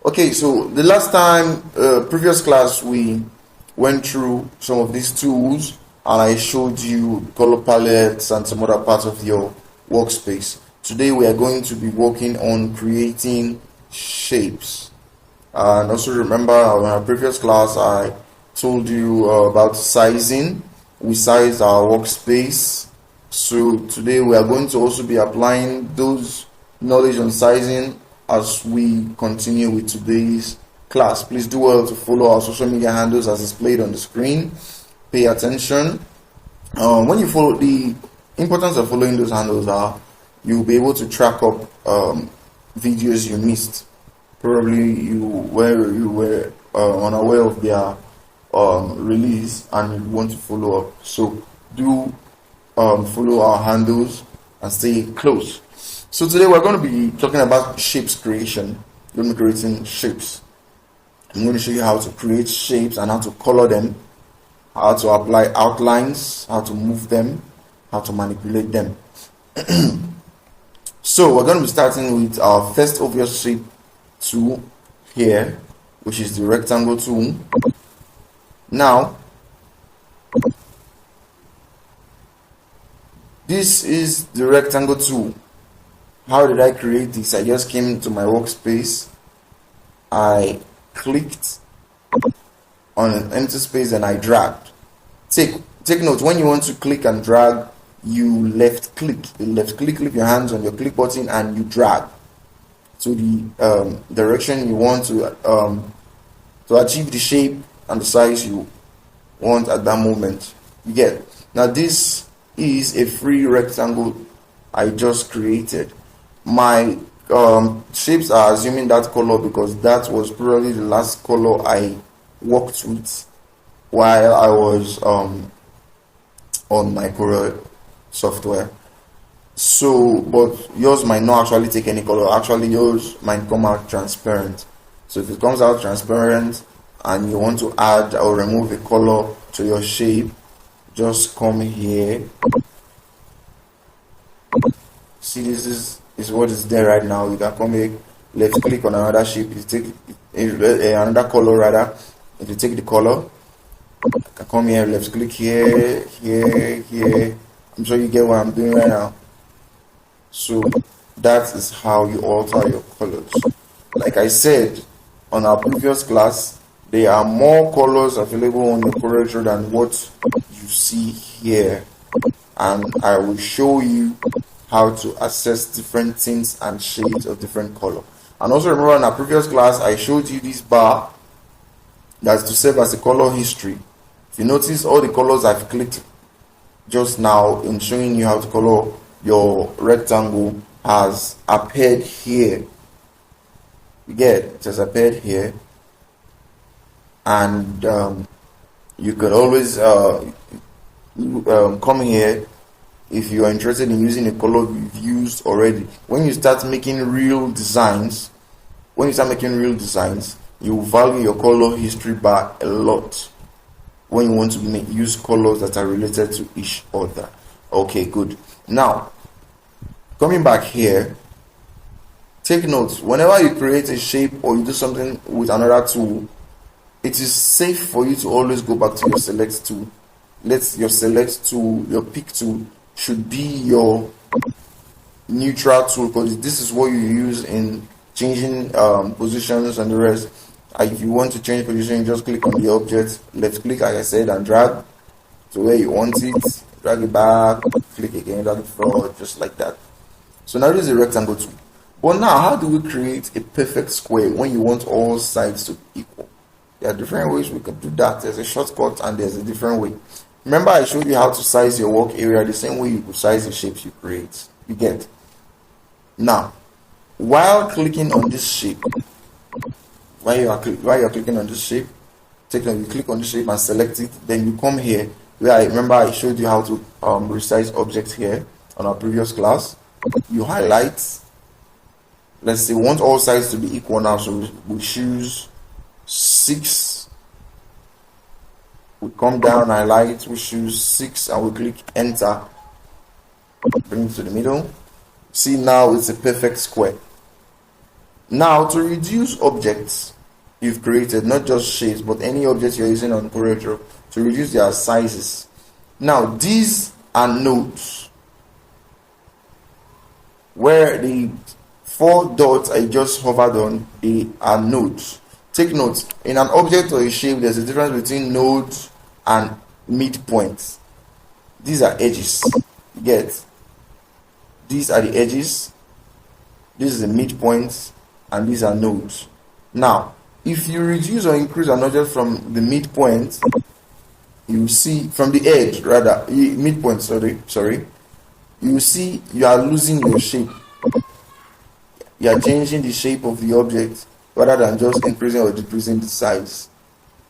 Okay, so the last time, previous class, we went through some of these tools and I showed you color palettes and some other parts of your workspace. Today we are going to be working on creating shapes. And also remember, in our previous class I told you about sizing. We sized our workspace. So today we are going to also be applying those knowledge on sizing as we continue with today's class. Please do well to follow our social media handles as displayed on the screen. Pay attention. When you follow, the importance of following those handles are you'll be able to track up videos you missed. Probably you were unaware of their release and you want to follow up. So do follow our handles and stay close. So today we're going to be talking about shapes creation. We're going to be creating shapes. I'm going to show you how to create shapes and how to color them, how to apply outlines, how to move them, how to manipulate them. So we're going to be starting with our first obvious shape tool here, which is the rectangle tool. Now, this is the rectangle tool. How did I create this? I just came to my workspace, I clicked on an empty space and I dragged. Take note, when you want to click and drag, you left click click your hands on your click button and you drag to the direction you want to achieve the shape and the size you want at that moment. You get. Now this is a free rectangle I just created. My shapes are assuming that color because that was probably the last color I worked with while I was on my Corel software. So, but yours might not actually take any color. Actually, yours might come out transparent. So if it comes out transparent and you want to add or remove a color to your shape, just come here. See, this is what is there right now. You can come here, left click on another shape, you take another color rather. If you take the color, you can come here, left click here. I'm sure you get what I'm doing right now. So that is how you alter your colors. Like I said on our previous class, there are more colors available on your Corel than what you see here, and I will show you how to access different tints and shades of different color. And also remember in our previous class I showed you this bar that's to serve as a color history. If you notice, all the colors I've clicked just now in showing you how to color your rectangle has appeared here. You get it has appeared here, and you could always come here if you are interested in using a color you've used already. When you start making real designs, you value your color history bar a lot when you want to use colors that are related to each other. Okay, good. Now, coming back here, take note, whenever you create a shape or you do something with another tool, it is safe for you to always go back to your select tool. Your select tool, your pick tool, should be your neutral tool, because this is what you use in changing positions and the rest. If you want to change position, you just click on the object, left click like I said, and drag to where you want it, drag it back, click again, drag it forward, just like that. So now this is a rectangle tool. But now, how do we create a perfect square when you want all sides to be equal? There are different ways we can do that. There's a shortcut and there's a different way. Remember, I showed you how to size your work area the same way you could size the shapes you create. You get. Now, while clicking on this shape, while you are clicking on this shape, you click on the shape and select it. Then you come here where I showed you how to resize objects here on our previous class. You highlight. Let's say we want all sides to be equal now, so we choose 6. We come down, highlight, we choose 6 and we click enter. Bring it to the middle. See, now it's a perfect square. Now, to reduce objects you've created, not just shapes, but any objects you're using on CorelDRAW, to reduce their sizes. Now, these are nodes where the 4 dots I just hovered on, they are nodes. Take note, in an object or a shape, there's a difference between nodes and midpoints. These are edges. You get? These are the edges. This is the midpoint, and these are nodes. Now, if you reduce or increase an object from the midpoint, you see from the edge rather midpoint. Sorry. You see you are losing your shape. You are changing the shape of the object rather than just increasing or decreasing the size.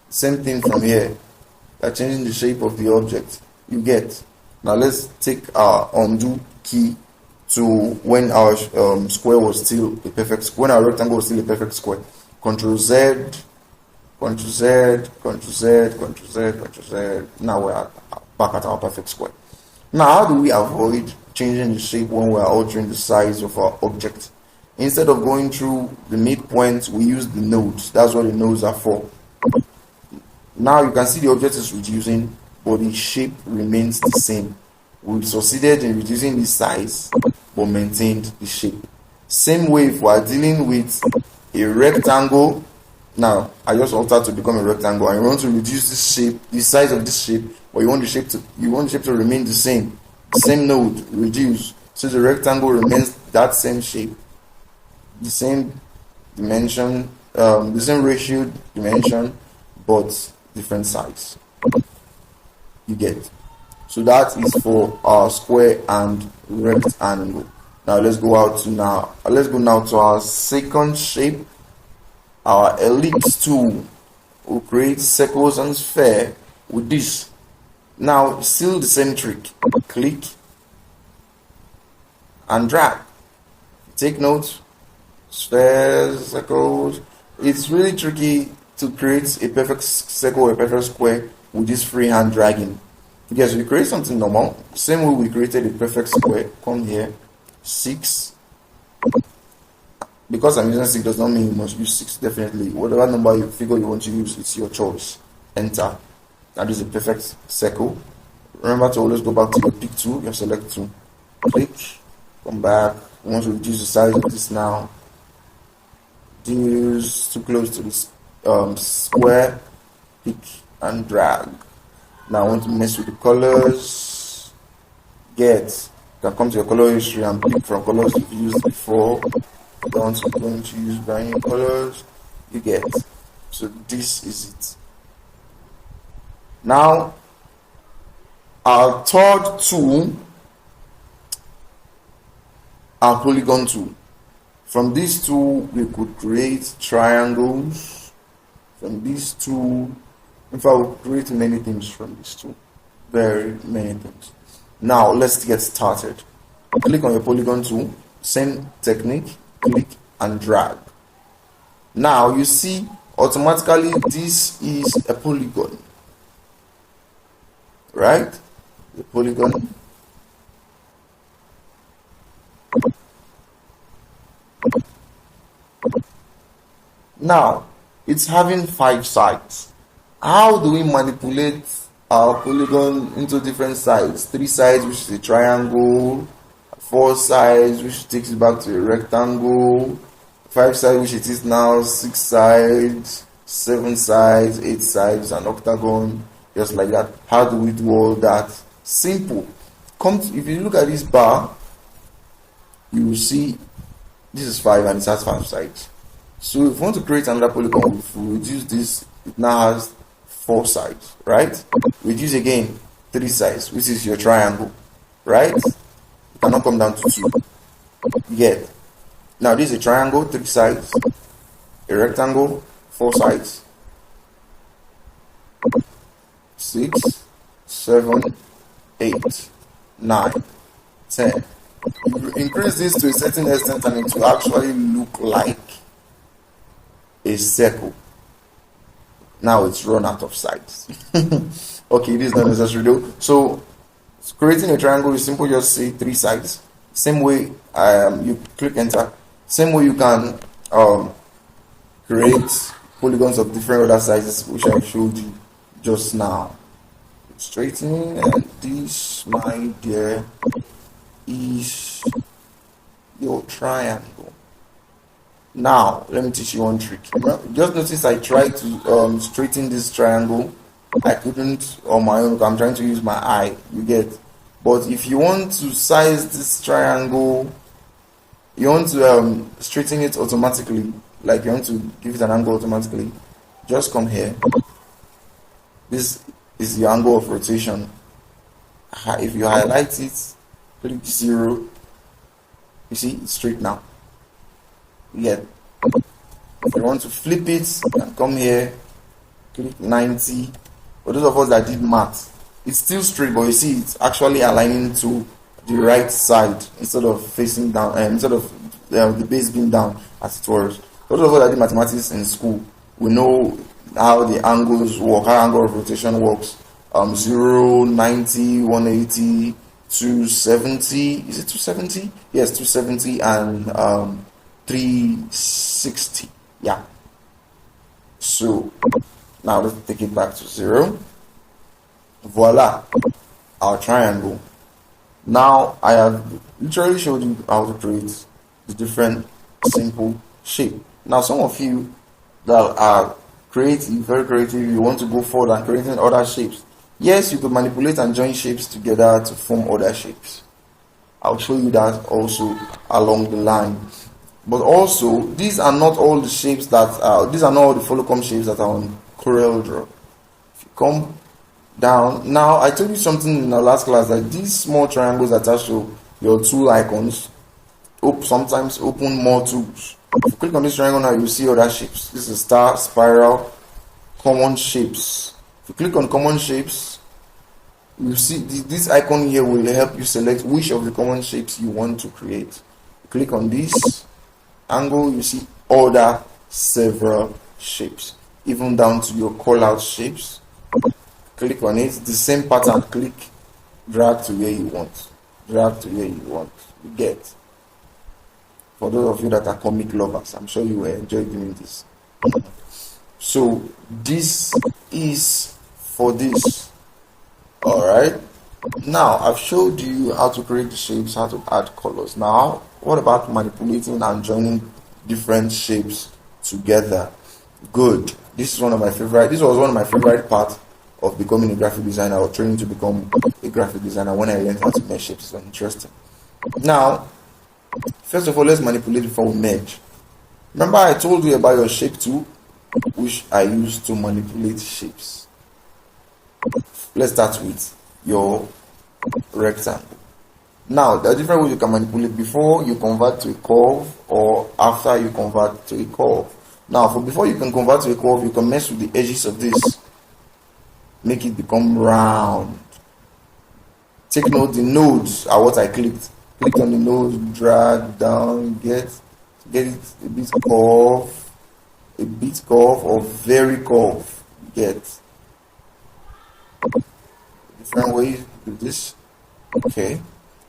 Same thing from here. You are changing the shape of the object. You get? Now let's take our undo key to when our square was still a perfect square, when our rectangle was still a perfect square. Ctrl Z, Ctrl Z, Ctrl Z, Ctrl Z, Ctrl Z. Now we're back at our perfect square. Now, how do we avoid changing the shape when we are altering the size of our object? Instead of going through the midpoint, we use the nodes. That's what the nodes are for. Now you can see the object is reducing, but the shape remains the same. We've succeeded in reducing the size, but maintained the shape. Same way if we are dealing with a rectangle. Now, I just altered to become a rectangle, and you want to reduce this shape, the size of this shape, but you want the shape to remain the same. Same node, reduce. So the rectangle remains that same shape, the same dimension, the same ratio dimension, but different size. You get? So that is for our square and rectangle. Now let's go now to our second shape, our ellipse tool. We'll create circles and sphere with this. Now still the same trick. Click and drag. Take note, spheres, circles. It's really tricky to create a perfect circle or a perfect square with this freehand dragging. Yes, we create something normal. Same way we created a perfect square. Come here, 6. Because I'm using 6 does not mean you must use 6. Definitely, whatever number you figure you want to use, it's your choice. Enter. That is a perfect circle. Remember to always go back to your pick tool, your select tool. Click, come back. We want to reduce the size of this now. Reduce too close to this square. Pick and drag. Now I want to mess with the colors. You can come to your color history and pick from colors you've used before. I don't want to going to use brand new colors. You get. So this is it. Now our third tool, our polygon tool. From this tool we could create triangles. From this tool, in fact, we'll create many things from this tool. Very many things. Now let's get started. Click on your polygon tool, same technique, click and drag. Now you see automatically this is a polygon, right? The polygon. Now it's having 5 sides. How do we manipulate our polygon into different sides? 3 sides, which is a triangle, 4 sides, which takes it back to a rectangle, 5 sides, which it is now, 6 sides, 7 sides, 8 sides, an octagon, just like that. How do we do all that? Simple. If you look at this bar, you will see this is 5 and it has 5 sides. So if you want to create another polygon, if we reduce this, it now has 4 sides, right? Reduce again, 3 sides, which is your triangle, right? You cannot come down to 2. Yet. Now this is a triangle, 3 sides, a rectangle, 4 sides, 6, 7, 8, 9, 10. You increase this to a certain extent and it will actually look like a circle. Now it's run out of sides. Okay, this is not necessary though. So creating a triangle is simple, just say 3 sides. Same way you click enter. Same way you can um create polygons of different other sizes, which I showed you just now. Straightening, and this, my dear, is your triangle. Now let me teach you one trick. Just notice I tried to straighten this triangle. I couldn't on my own. I'm trying to use my eye, you get. But if you want to size this triangle, you want to straighten it automatically, like you want to give it an angle automatically, just come here. This is the angle of rotation. If you highlight it, click 0, you see it's straight now. If you want to flip it, you can come here, click 90. For those of us that did math, it's still straight, but you see it's actually aligning to the right side instead of facing down, instead of the base being down as it was. For those of us that did mathematics in school, we know how the angles work, how angle of rotation works. 0, 90, 180, 270. Is it 270? Yes, 270 and 360. Yeah. So now let's take it back to 0. Voila, our triangle. Now I have literally showed you how to create the different simple shape. Now some of you that are creative, very creative, you want to go further and creating other shapes. Yes, you could manipulate and join shapes together to form other shapes. I'll show you that also along the line. But also, these are not all the shapes that these are not all the Folocom shapes that are on CorelDRAW. If you come down, now I told you something in the last class that these small triangles attached to your tool icons sometimes open more tools. If you click on this triangle now, you see other shapes. This is star, spiral, common shapes. If you click on common shapes, you see this icon here will help you select which of the common shapes you want to create. Click on this angle, you see other several shapes, even down to your call out shapes. Click on it, the same pattern, click, drag to where you want, you get. For those of you that are comic lovers, I'm sure you will enjoy doing this. So this is for this. Alright, now I've showed you how to create the shapes, how to add colors. Now what about manipulating and joining different shapes together? Good. This was one of my favorite parts of becoming a graphic designer, or training to become a graphic designer. When I learned how to make shapes, it was interesting. Now first of all, let's manipulate before we merge. Remember I told you about your shape tool, which I use to manipulate shapes. Let's start with your rectangle. Now, there are different ways you can manipulate before you convert to a curve or after you convert to a curve. Now, before you can convert to a curve, you can mess with the edges of this. Make it become round. Take note, the nodes are what I clicked. Click on the nodes, drag down, get it a bit curve or very curve. Get different ways to do this. Okay.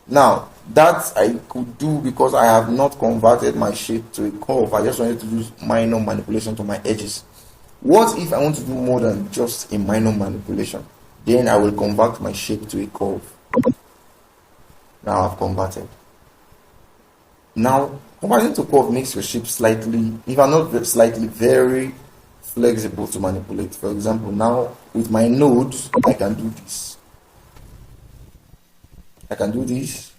Now that I could do because I have not converted my shape to a curve. I just wanted to do minor manipulation to my edges. What if I want to do more than just a minor manipulation? Then I will convert my shape to a curve. Now I've converted. Now converting to curve makes your shape slightly, if I'm not slightly, very flexible to manipulate. For example, now with my nodes, I can do this. I can do this.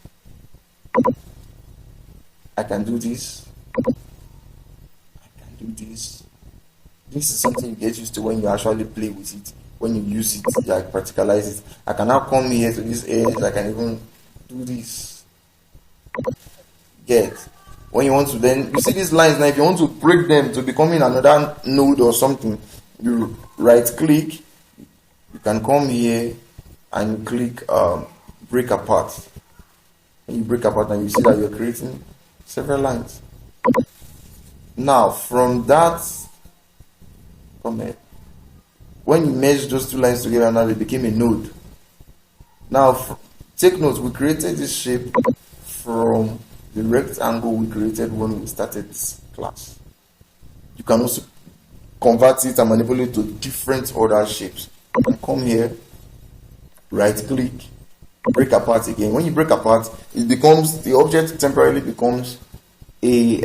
I can do this. I can do this. This is something you get used to when you actually play with it. When you use it, like practicalize it. I can now come here to this edge. I can even do this. Get. When you want to then, you see these lines now, if you want to break them to becoming another node or something, you right click. You can come here and click break apart. When you break apart, and you see that you're creating several lines. Now from that, come here. When you merge those two lines together, now they became a node. Now take note, we created this shape from the rectangle we created when we started this class. You can also convert it and manipulate to different other shapes. You can come here, right click, break apart again. When you break apart, it becomes, the object temporarily becomes a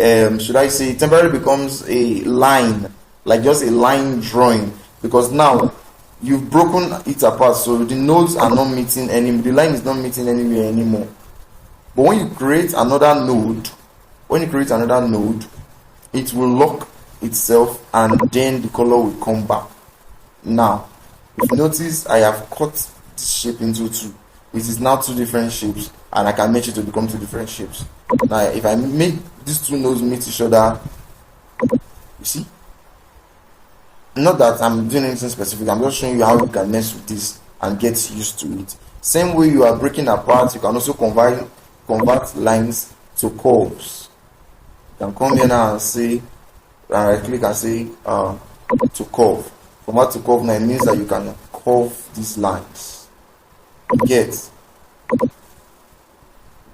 temporarily becomes a line, like just a line drawing, because now you've broken it apart, so the nodes are not meeting anymore, the line is not meeting anywhere anymore. But when you create another node, it will lock itself and then the color will come back. Now if you notice, I have cut this shape into two. It is now two different shapes, and I can make it to become two different shapes. Now if I make these two nodes meet each other, you see, not that I'm doing anything specific, I'm just showing you how you can mess with this and get used to it. Same way you are breaking apart, you can also convert lines to curves. You can come here now and say, right click and say to curve. Convert to curve. Now it means that you can curve these lines. You get, you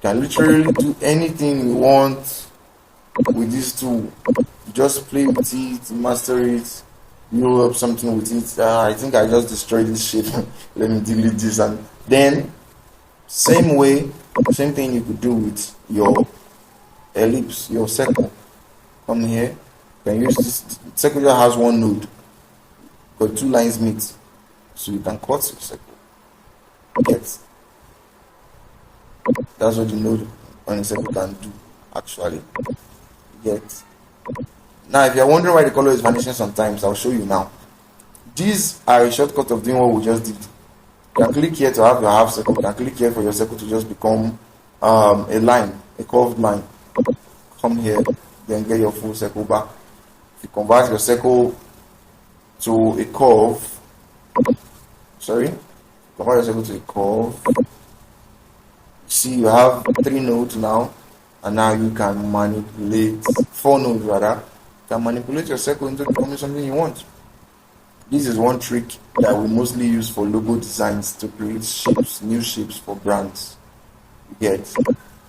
can literally do anything you want with this tool. You just play with it, master it, roll up something with it. I think I just destroyed this shape. Let me delete this. And then same thing you could do with your ellipse, your circle. Come here, you can use this. Circle just has one node, but two lines meet, so you can cut your circle. Yes, that's what the node on a circle can do actually. Yes. Now if you're wondering why the color is vanishing sometimes, I'll show you now. These are a shortcut of doing what we just did. You can click here to have your half circle. You can click here for your circle to just become a line, a curved line. Come here, then get your full circle back. If you convert your circle to a curve, convert your circle to a curve, see you have 3 nodes now, and now you can manipulate 4 nodes rather. You can manipulate your circle into becoming something you want. This is one trick that we mostly use for logo designs, to create shapes, new shapes for brands. You get?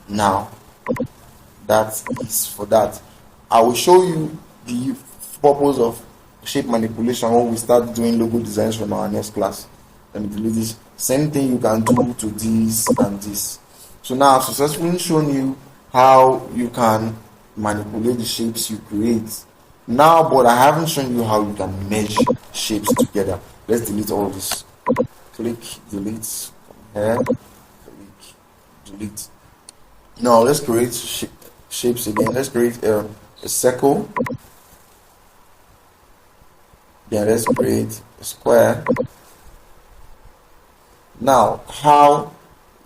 Now that is for that. I will show you the purpose of shape manipulation when we start doing logo designs from our next class. Let me delete this. Same thing you can do to this and this. So now I've successfully shown you how you can manipulate the shapes you create. Now, but I haven't shown you how you can merge shapes together. Let's delete all this. Click, delete, from here, click, delete. Now let's create shapes again. Let's create a circle. Then let's create a square. Now,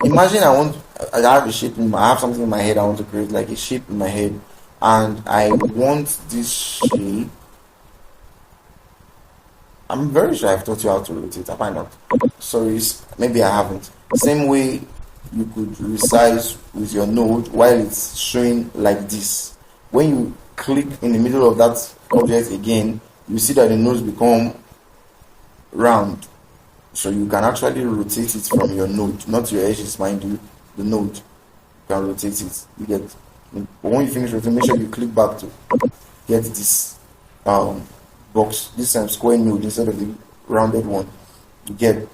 imagine I have a shape I have something in my head I want to create, like a shape in my head, and I want this shape. I'm very sure I've taught you how to rotate. Have I not? Sorry, maybe I haven't. Same way you could resize with your node while it's showing like this. When you click in the middle of that object again, you see that the nodes become round. So you can actually rotate it from your node, not your edges, mind you. The node, you can rotate it. You get. But when you finish rotating, make sure you click back to get this box, this square node instead of the rounded one. You get.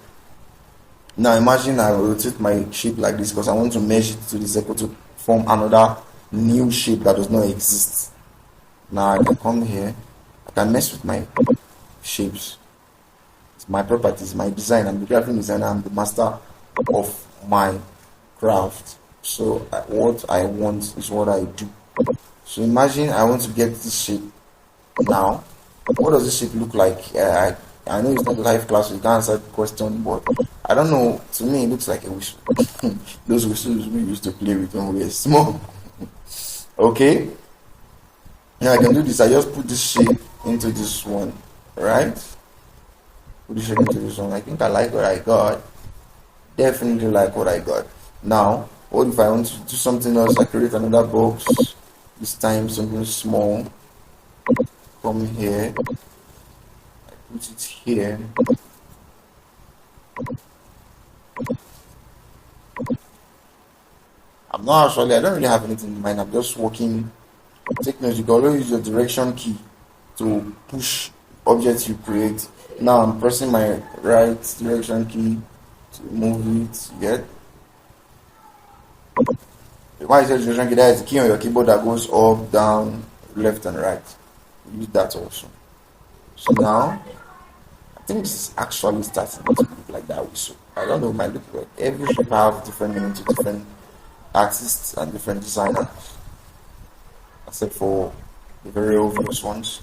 Now imagine I rotate my shape like this because I want to merge it to the circle to form another new shape that does not exist. Now I can come here, I can mess with my shapes. It's my properties, my design. I'm the graphic designer, I'm the master of my craft. So what I want is what I do. So imagine I want to get this shape now. What does this shape look like? I know it's not a live class, so you can't answer the question, but I don't know. To me, it looks like a whistle. Those whistles we used to play with when we were small. Okay. Now I can do this. I just put this shape into this one, right? Put this shape into this one. I think I like what I got. Definitely like what I got. Now, what if I want to do something else? I create another box. This time something small. Come here. Put it here. I don't really have anything in mind. I'm just working. Take note, you can always use your direction key to push objects you create. Now I'm pressing my right direction key to move it. Yet, why is it direction key? That is the key on your keyboard that goes up, down, left, and right. Use that also. So now, I think this is actually starting to look like that whistle. I don't know, it might look like every shape have different meaning to different artists and different designers, except for the very obvious ones.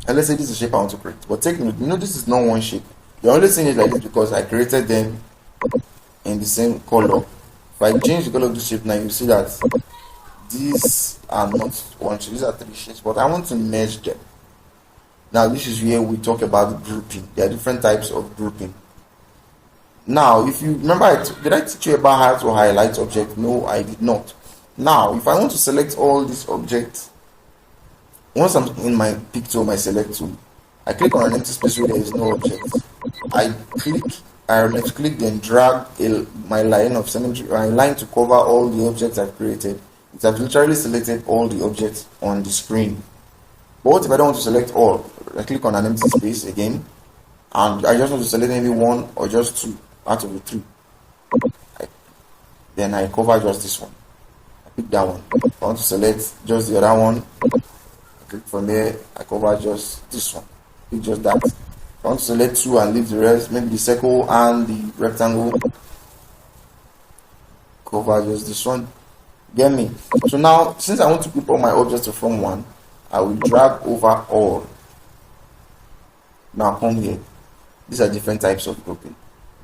And let's say this is a shape I want to create. But take note, this is not one shape. You're only seeing it like this because I created them in the same color. If I change the color of the shape now, you see that these are not one shape, these are three shapes, but I want to merge them. Now this is where we talk about grouping. There are different types of grouping. Now, if you remember, did I teach you about how to highlight object? No, I did not. Now, if I want to select all these objects, once I'm in my pick tool, my select tool, I click on an empty space where there is no object. I left click, then drag my line of symmetry, my line to cover all the objects I've created. It has literally selected all the objects on the screen. But what if I don't want to select all? I click on an empty space again, and I just want to select maybe one or just two out of the three. Then I cover just this one. I pick that one. If I want to select just the other one, I click from there, I cover just this one. Pick just that. If I want to select two and leave the rest, maybe the circle and the rectangle, cover just this one. Get me? So now, since I want to group all my objects to form one, I will drag over all. Now come here. These are different types of grouping.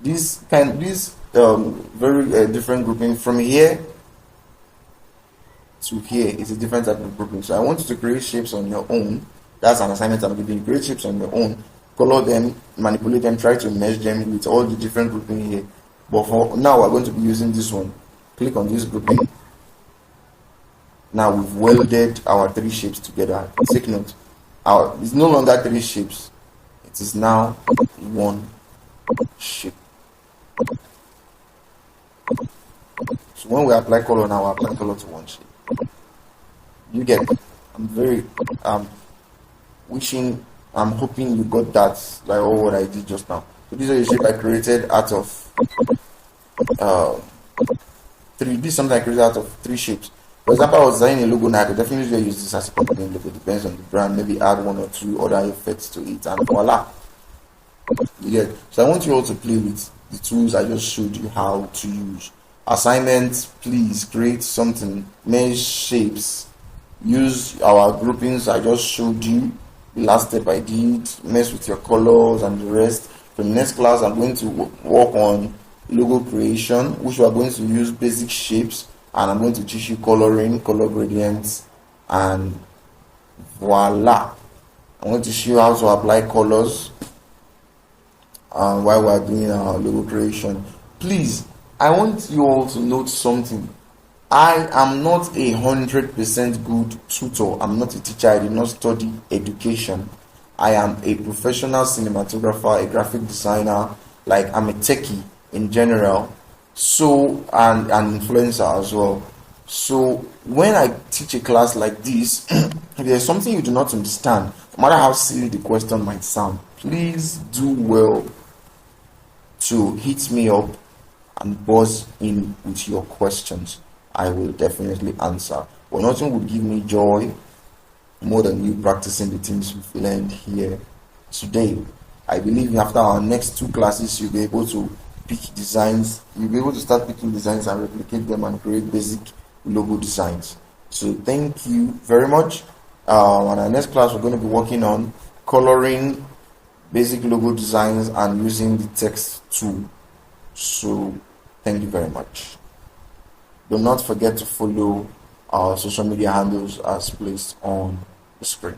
These very different grouping from here to here is a different type of grouping. So I want you to create shapes on your own. That's an assignment I'm giving you. Create shapes on your own, color them, manipulate them, try to merge them with all the different grouping here. But for now, we're going to be using this one. Click on this grouping. Now we've welded our three shapes together. Take note, it's no longer three shapes. It is now one shape. So when we apply color now, we apply color to one shape. You get it? I'm hoping you got that, like all what I did just now. So this is a shape I created out of three. This is something I created out of three shapes. For example, I was designing a logo now. I could definitely use this as a company logo. Depends on the brand. Maybe add one or two other effects to it, and voila. You get it? So I want you all to play with the tools I just showed you how to use. Assignments, please create something. Mesh shapes. Use our groupings I just showed you. The last step I did. Mess with your colors and the rest. For the next class, I'm going to work on logo creation, which we are going to use basic shapes. And I'm going to teach you coloring, color gradients, and voila. I'm going to show you how to apply colors while we're doing our logo creation. Please, I want you all to note something. I am not 100% good tutor. I'm not a teacher. I did not study education. I am a professional cinematographer, a graphic designer. Like, I'm a techie in general. So, and an influencer as well. So when I teach a class like this, if there's something you do not understand, no matter how silly the question might sound, please do well to hit me up and buzz in with your questions. I will definitely answer. But nothing would give me joy more than you practicing the things we've learned here today. I believe after our next two classes, you'll be able to pick designs. You'll be able to start picking designs and replicate them and create basic logo designs. So thank you very much. On our next class, we're going to be working on coloring, basic logo designs, and using the text tool. So thank you very much. Do not forget to follow our social media handles as placed on the screen.